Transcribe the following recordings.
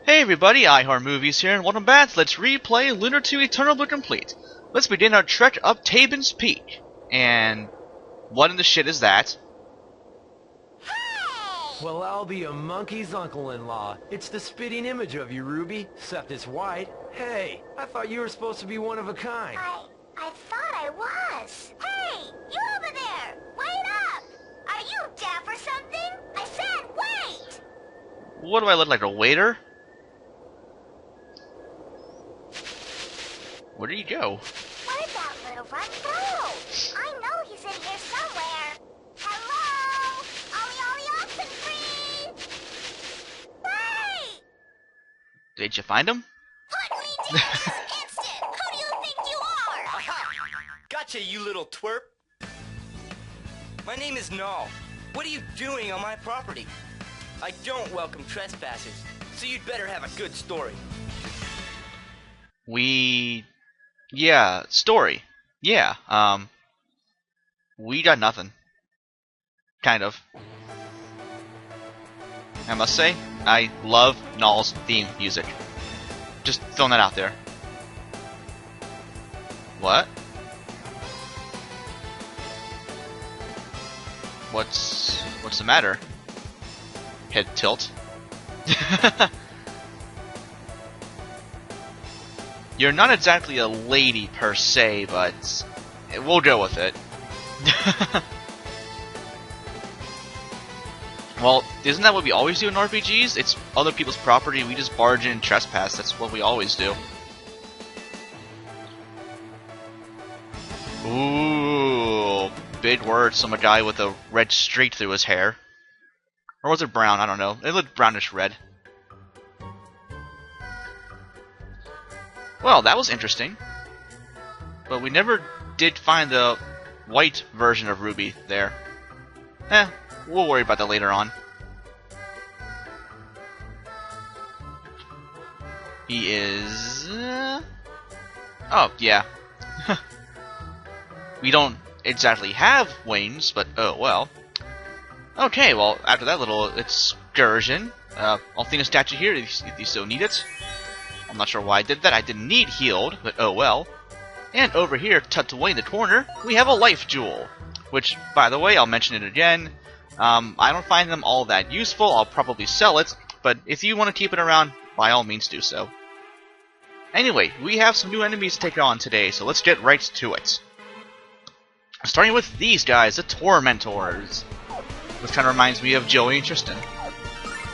Hey everybody, iHorror Movies here, and welcome back to Let's Replay Lunar 2 Eternal Blue Complete. Let's begin our trek up Taben's Peak. And what in the shit is that? Well, I'll be a monkey's uncle-in-law. It's the spitting image of you, Ruby, except it's white. Hey, I thought you were supposed to be one of a kind. I thought I was. Hey, you over there! Wait up! Are you deaf or something? I said wait! What do I look like, a waiter? Where did he go? Where'd that little rat go? I know he's in here somewhere. Hello? Ollie, ollie, oxen free! Hey! Did you find him? Put me down this instant! Who do you think you are? Aha! Gotcha, you little twerp. My name is Null. What are you doing on my property? I don't welcome trespassers, so you'd better have a good story. Yeah, story. Yeah, we got nothing. Kind of. I must say, I love Null's theme music. Just throwing that out there. What? What's the matter? Head tilt. You're not exactly a lady per se, but we'll go with it. Well, isn't that what we always do in RPGs? It's other people's property, we just barge in and trespass. That's what we always do. Ooh, big words from a guy with a red streak through his hair. Or was it brown? I don't know. It looked brownish red. Well, that was interesting. But we never did find the white version of Ruby there. We'll worry about that later on. He is... Oh, yeah. We don't exactly have wings, but oh well. Okay, well, after that little excursion, I'll think a statue here if you still need it. I'm not sure why I did that. I didn't need healed, but oh well. And over here, tucked away in the corner, we have a life jewel. Which, by the way, I'll mention it again. I don't find them all that useful. I'll probably sell it, but if you want to keep it around, by all means do so. Anyway, we have some new enemies to take on today, so let's get right to it. Starting with these guys, the Tormentors. This kind of reminds me of Joey and Tristan.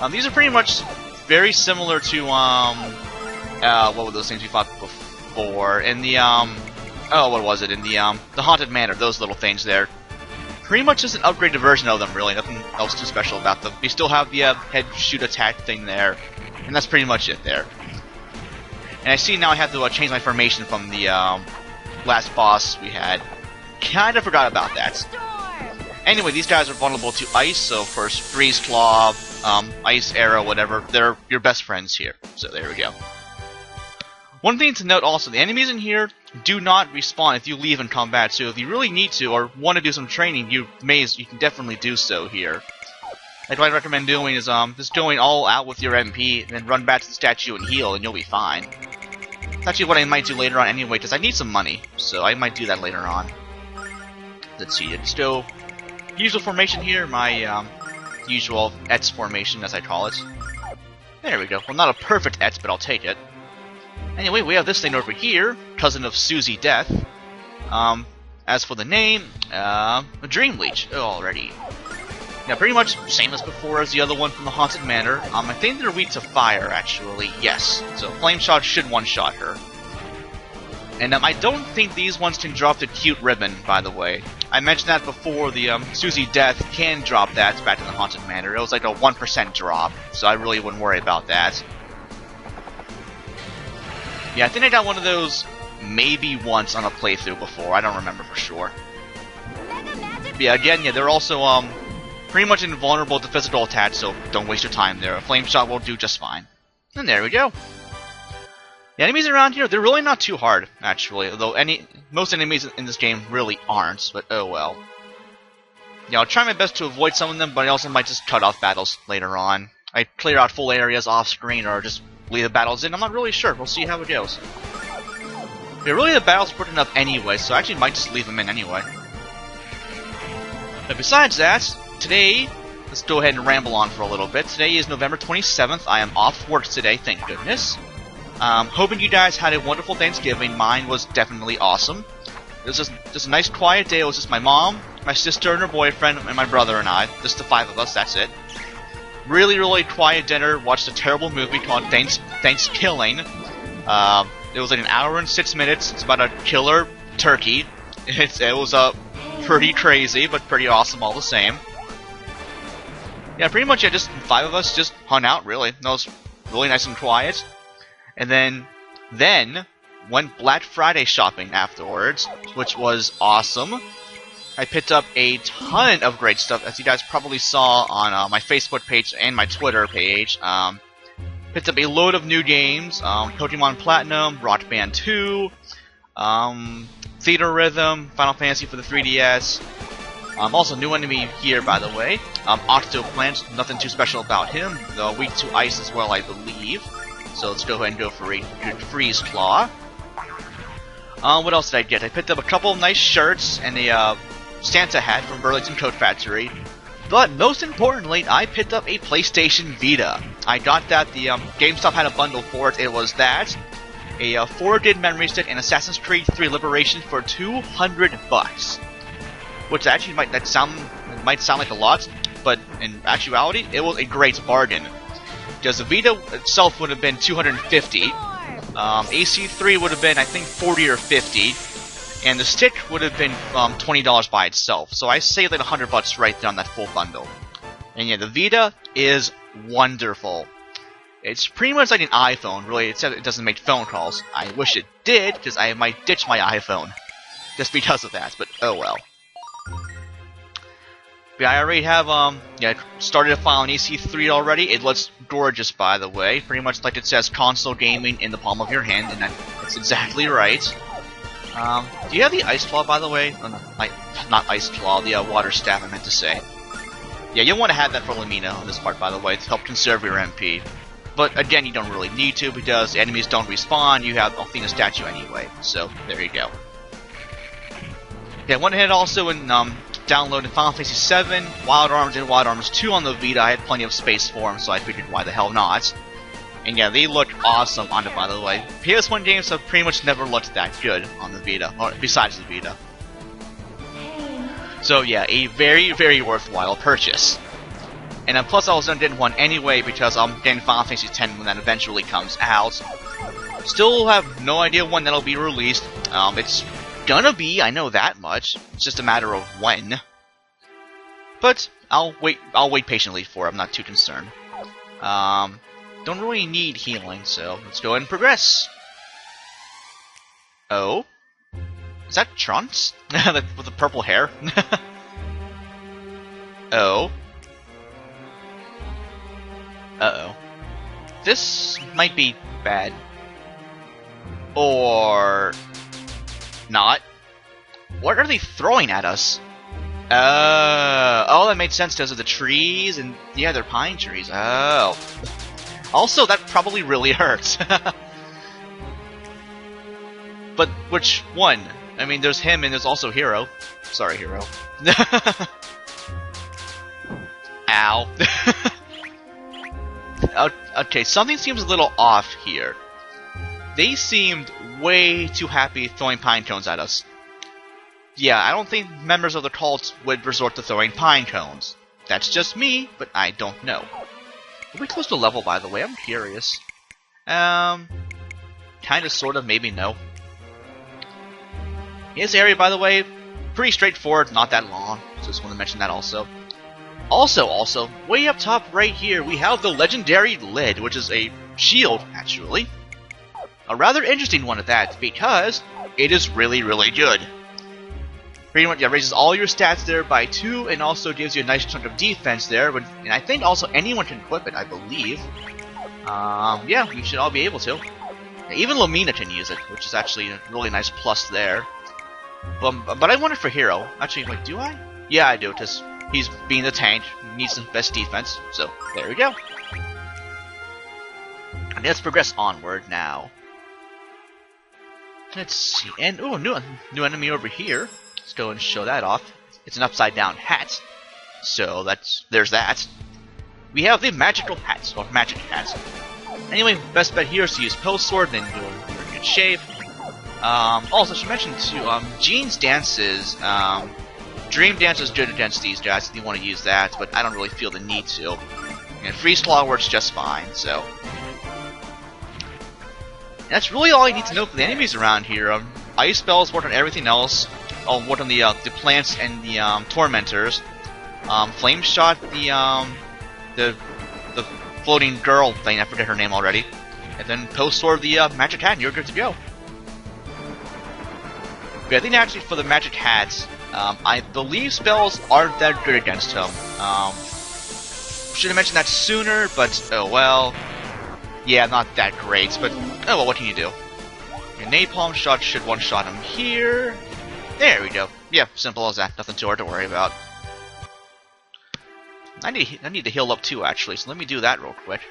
These are pretty much very similar to, what were those things we fought before? In the, what was it? In the Haunted Manor, those little things there. Pretty much just an upgraded version of them, really. Nothing else too special about them. We still have the head shoot attack thing there, and that's pretty much it there. And I see now I have to change my formation from the last boss we had. Kinda forgot about that. Anyway, these guys are vulnerable to ice, so of course, Freeze Claw, Ice Arrow, whatever, they're your best friends here. So there we go. One thing to note also, the enemies in here do not respawn if you leave in combat, so if you really need to or want to do some training, you can definitely do so here. Like what I recommend doing is just going all out with your MP, and then run back to the statue and heal, and you'll be fine. That's actually what I might do later on anyway, because I need some money, so I might do that later on. Let's see, it's still usual formation here, my usual Etz formation, as I call it. There we go. Well, not a perfect Etz, but I'll take it. Anyway, we have this thing over here, cousin of Susie Death. As for the name, a Dream Leech already. Yeah, pretty much same as before as the other one from the Haunted Manor. I think they're weak to fire, actually. Yes, so Flame Shot should one-shot her. And I don't think these ones can drop the cute ribbon, by the way. I mentioned that before, the Susie Death can drop that back in the Haunted Manor. It was like a 1% drop, so I really wouldn't worry about that. Yeah, I think I got one of those maybe once on a playthrough before. I don't remember for sure. But yeah, again, they're also pretty much invulnerable to physical attacks, so don't waste your time there. A Flame Shot will do just fine. And there we go. The enemies around here, they're really not too hard, actually. Although most enemies in this game really aren't, but oh well. Yeah, I'll try my best to avoid some of them, but I also might just cut off battles later on. I clear out full areas off screen or just leave the battles in. I'm not really sure. We'll see how it goes. Yeah, really, the battle's important enough anyway, so I actually might just leave them in anyway. But besides that, today, let's go ahead and ramble on for a little bit. Today is November 27th. I am off work today, thank goodness. Hoping you guys had a wonderful Thanksgiving. Mine was definitely awesome. It was just a nice quiet day. It was just my mom, my sister and her boyfriend, and my brother and I. Just the 5 of us, that's it. Really, really quiet dinner. Watched a terrible movie called Thanksgiving. It was like an hour and 6 minutes. It's about a killer turkey. It was pretty crazy, but pretty awesome all the same. Yeah, pretty much, yeah, just 5 of us just hung out, really. That was really nice and quiet. And then went Black Friday shopping afterwards, which was awesome. I picked up a ton of great stuff, as you guys probably saw on my Facebook page and my Twitter page. Picked up a load of new games, Pokemon Platinum, Rock Band 2, Theater Rhythm, Final Fantasy for the 3DS. Also, new enemy here, by the way. Octoplant, nothing too special about him, though weak to ice as well, I believe. So let's go ahead and go for a good Freeze Claw. What else did I get? I picked up a couple of nice shirts and a Santa hat from Burlington Coat Factory. But most importantly, I picked up a PlayStation Vita. I got that. The GameStop had a bundle for it. It was that, a 4-gig memory stick, and Assassin's Creed 3 Liberation for $200. Which actually might sound like a lot, but in actuality, it was a great bargain. Because the Vita itself would have been $250. AC3 would have been, I think, $40 or $50. And the stick would have been $20 by itself. So I saved like $100 right there on that full bundle. And yeah, the Vita is wonderful. It's pretty much like an iPhone, really, except it doesn't make phone calls. I wish it did, because I might ditch my iPhone. Just because of that, but oh well. But I already have, started a file on EC3 already. It looks gorgeous, by the way. Pretty much like it says console gaming in the palm of your hand, and that's exactly right. Do you have the Ice Claw, by the way? Oh, no, not Ice Claw, the Water Staff, I meant to say. Yeah, you'll want to have that for Lamina on this part, by the way, to help conserve your MP. But again, you don't really need to, because enemies don't respawn, you have Athena's statue anyway. So, there you go. Yeah, I went ahead also and downloaded Final Fantasy VII, Wild Arms, and Wild Arms 2 on the Vita. I had plenty of space for them, so I figured why the hell not. And yeah, they look awesome on it, by the way. PS1 games have pretty much never looked that good on the Vita, or besides the Vita. So yeah, a very, very worthwhile purchase. And then plus I was gonna get one anyway because I'm getting Final Fantasy X when that eventually comes out. Still have no idea when that'll be released. It's gonna be, I know that much. It's just a matter of when. But I'll wait patiently for it. I'm not too concerned. Don't really need healing, so let's go ahead and progress. Oh? Is that Trunks? With the purple hair? Oh. Uh-oh. This might be bad. Or not. What are they throwing at us? Oh, that made sense because of the trees, and yeah, they're pine trees. Oh. Also, that probably really hurts. But which one? I mean, there's him and there's also Hero. Sorry, Hero. Ow. Okay, something seems a little off here. They seemed way too happy throwing pine cones at us. Yeah, I don't think members of the cult would resort to throwing pine cones. That's just me, but I don't know. Are we close to level, by the way? I'm curious. Kinda, sorta, maybe no. This area, by the way, pretty straightforward, not that long. So just want to mention that also. Also, way up top right here, we have the legendary lid, which is a shield, actually. A rather interesting one at that, because it is really, really good. Pretty much, yeah, raises all your stats there by 2, and also gives you a nice chunk of defense there. And I think also anyone can equip it, I believe. Yeah, we should all be able to. Even Lamina can use it, which is actually a really nice plus there. But I wonder for Hero. Actually, wait, do I? Yeah, I do, because he's being the tank, needs some best defense. So, there we go. And let's progress onward now. Let's see, and oh, new enemy over here. Let's go and show that off. It's an upside down hat, so there's that. We have the magical hats, or magic hats. Anyway, best bet here is to use Post Sword, then you're in good shape. Also, she mentioned too, Jean's dances, Dream Dance is good against these guys if you want to use that, but I don't really feel the need to. And Freeze Claw works just fine, so. And that's really all you need to know for the enemies around here. Ice spells work on everything else. I'll work on the plants and the tormentors. Flame Shot, the floating girl thing, I forget her name already. And then Post Sword the magic hat, and you're good to go. But I think actually for the magic hats, I believe spells aren't that good against him. Should have mentioned that sooner, but oh well. Yeah, not that great, but oh well, what can you do? Your Napalm Shot should one-shot him here. There we go. Yeah, simple as that. Nothing too hard to worry about. I need to heal up too, actually, so let me do that real quick.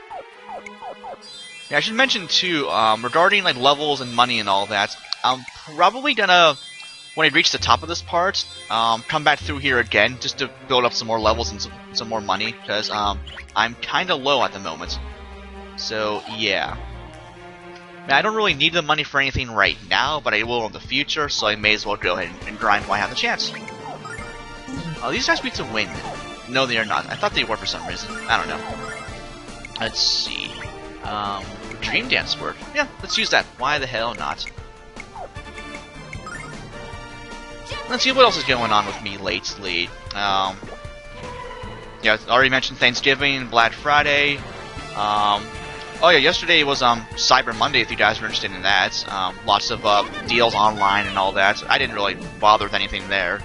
Yeah, I should mention too, regarding like levels and money and all that, I'm probably gonna, when I reach the top of this part, come back through here again just to build up some more levels and some more money, because I'm kind of low at the moment. So yeah. Now, I don't really need the money for anything right now, but I will in the future, so I may as well go ahead and grind while I have the chance. Oh, these guys need to win. No, they are not. I thought they were for some reason. I don't know. Let's see. Dream Dance work. Yeah, let's use that. Why the hell not? Let's see what else is going on with me lately. Yeah, I already mentioned Thanksgiving, Black Friday. Oh yeah, yesterday was Cyber Monday. If you guys were interested in that, lots of deals online and all that. I didn't really bother with anything there.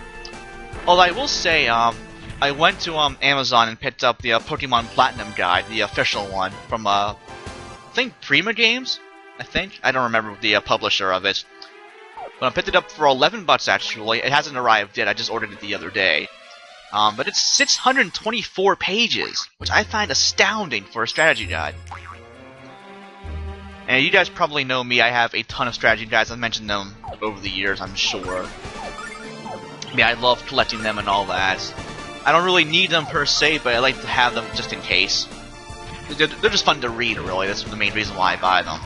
Although I will say, I went to Amazon and picked up the Pokemon Platinum Guide, the official one from I think Prima Games. I don't remember the publisher of it. But I picked it up for $11 actually. It hasn't arrived yet. I just ordered it the other day. But it's 624 pages, which I find astounding for a strategy guide. And you guys probably know me. I have a ton of strategy guides. I've mentioned them over the years, I'm sure. Yeah, I love collecting them and all that. I don't really need them per se, but I like to have them just in case. They're just fun to read, really. That's the main reason why I buy them.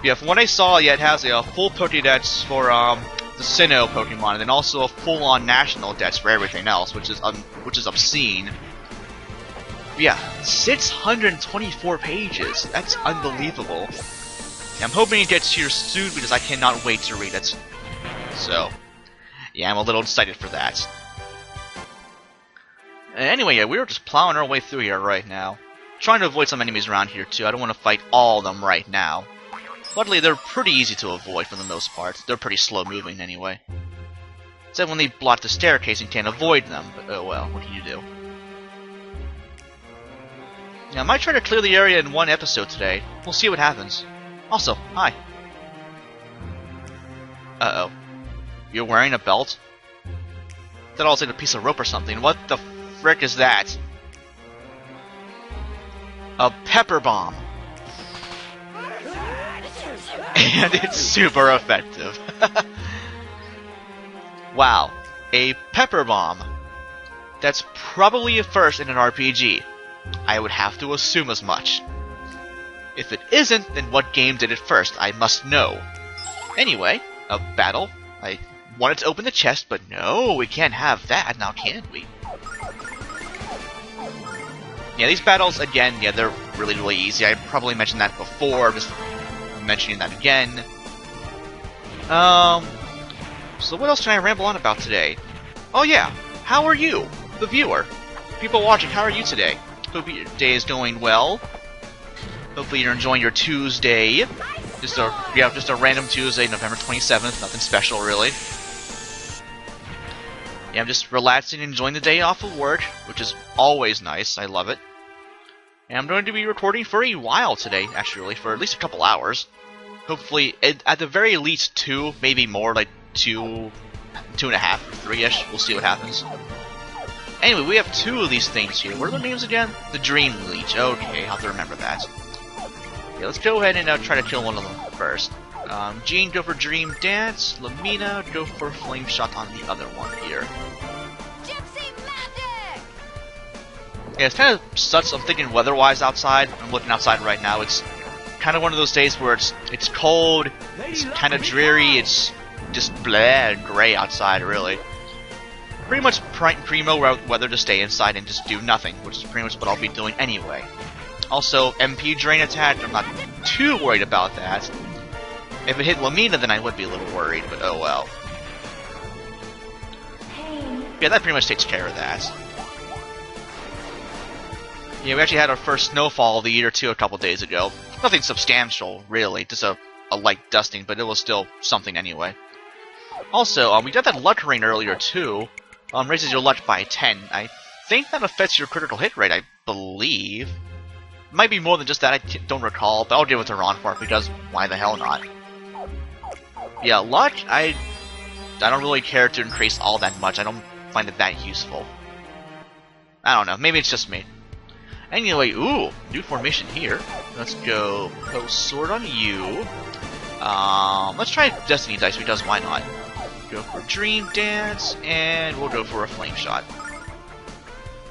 Yeah, from what I saw, yeah, it has a full Pokédex for the Sinnoh Pokemon, and then also a full-on national dex for everything else, which is obscene. Yeah, 624 pages. That's unbelievable. Yeah, I'm hoping it gets here soon because I cannot wait to read it. So, yeah, I'm a little excited for that. Anyway, yeah, we're just plowing our way through here right now. Trying to avoid some enemies around here too. I don't want to fight all of them right now. Luckily, they're pretty easy to avoid for the most part. They're pretty slow moving anyway. Except when they block the staircase and can't avoid them, but oh well, what can you do? Yeah, I might try to clear the area in one episode today. We'll see what happens. Also, hi. Uh-oh. You're wearing a belt? That all like a piece of rope or something. What the frick is that? A pepper bomb. And it's super effective. Wow. A pepper bomb. That's probably a first in an RPG. I would have to assume as much. If it isn't, then what game did it first? I must know. Anyway, a battle. I wanted to open the chest, but no, we can't have that now, can we? Yeah, these battles, again, yeah, they're really, really easy. I probably mentioned that before, just mentioning that again. So what else can I ramble on about today? Oh yeah, how are you, the viewer? People watching, how are you today? Hope your day is going well. Hopefully you're enjoying your Tuesday. Just a random Tuesday, November 27th. Nothing special, really. Yeah, I'm just relaxing and enjoying the day off of work, which is always nice. I love it. And I'm going to be recording for a while today, actually, for at least a couple hours. Hopefully, at the very least 2, maybe more, like 2.5 or 3-ish. We'll see what happens. Anyway, we have 2 of these things here. What are their names again? The Dream Leech. Okay, I'll have to remember that. Yeah, let's go ahead and try to kill one of them first. Jean, go for Dream Dance. Lamina, go for Flame Shot on the other one here. Gypsy magic! Yeah, it's kind of sucks. I'm thinking weather-wise outside. I'm looking outside right now. It's kind of one of those days where it's cold, it's kind of dreary, it's just blah, gray outside, really. Pretty much primo weather to stay inside and just do nothing, which is pretty much what I'll be doing anyway. Also, MP drain attack, I'm not too worried about that. If it hit Lamina, then I would be a little worried, but oh well. Yeah, that pretty much takes care of that. Yeah, we actually had our first snowfall of the year too a couple days ago. Nothing substantial, really, just a light dusting, but it was still something anyway. Also, we got that luck rain earlier too. Raises your luck by 10. I think that affects your critical hit rate, I believe. Might be more than just that, I don't recall, but I'll give it to Ron for it because why the hell not? Yeah, luck, I don't really care to increase all that much. I don't find it that useful. I don't know, maybe it's just me. Anyway, ooh, new formation here. Let's go Post Sword on you. Let's try Destiny Dice because why not? Go for Dream Dance, and we'll go for a Flame Shot.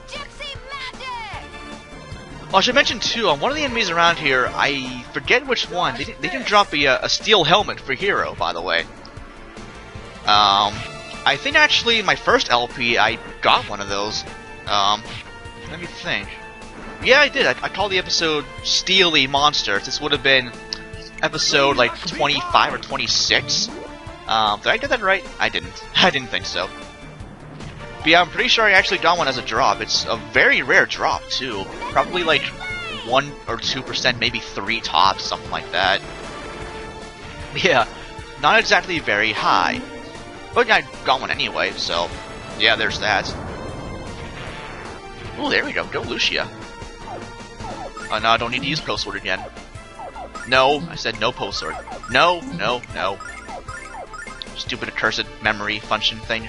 Gypsy magic! Well, I should mention too, on one of the enemies around here, I forget which one, they didn't drop a steel helmet for hero, by the way. I think actually my first LP, I got one of those. Let me think. Yeah, I did. I called the episode Steely Monsters. This would have been episode like 25 or 26. Did I get that right? I didn't. I didn't think so. But yeah, I'm pretty sure I actually got one as a drop. It's a very rare drop, too. Probably like 1 or 2%, maybe 3 tops, something like that. Yeah, not exactly very high. But I got one anyway, so yeah, there's that. Oh, there we go. Go Lucia. Oh no, I don't need to use Post Sword again. No, I said no Post Sword. No, no, no. Stupid accursed memory function thing.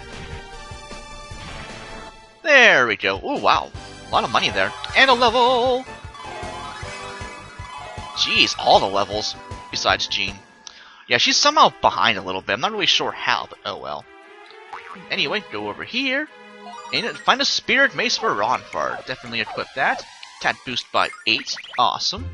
There we go. Ooh, wow. A lot of money there. And a level! Jeez, all the levels. Besides Jean. Yeah, she's somehow behind a little bit. I'm not really sure how, but oh well. Anyway, go over here. And find a Spirit Mace for Ronfar. Definitely equip that. Attack boost by 8. Awesome.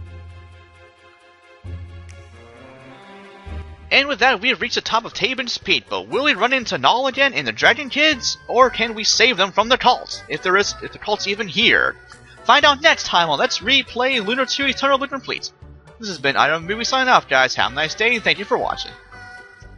And with that, we have reached the top of Tabin's Peak, but will we run into Null again in the Dragon Kids? Or can we save them from the cult? If the cult's even here. Find out next time on Let's Replay Lunar 2 Eternal Lunar Fleet. This has been Item Movie signing off, guys. Have a nice day, and thank you for watching.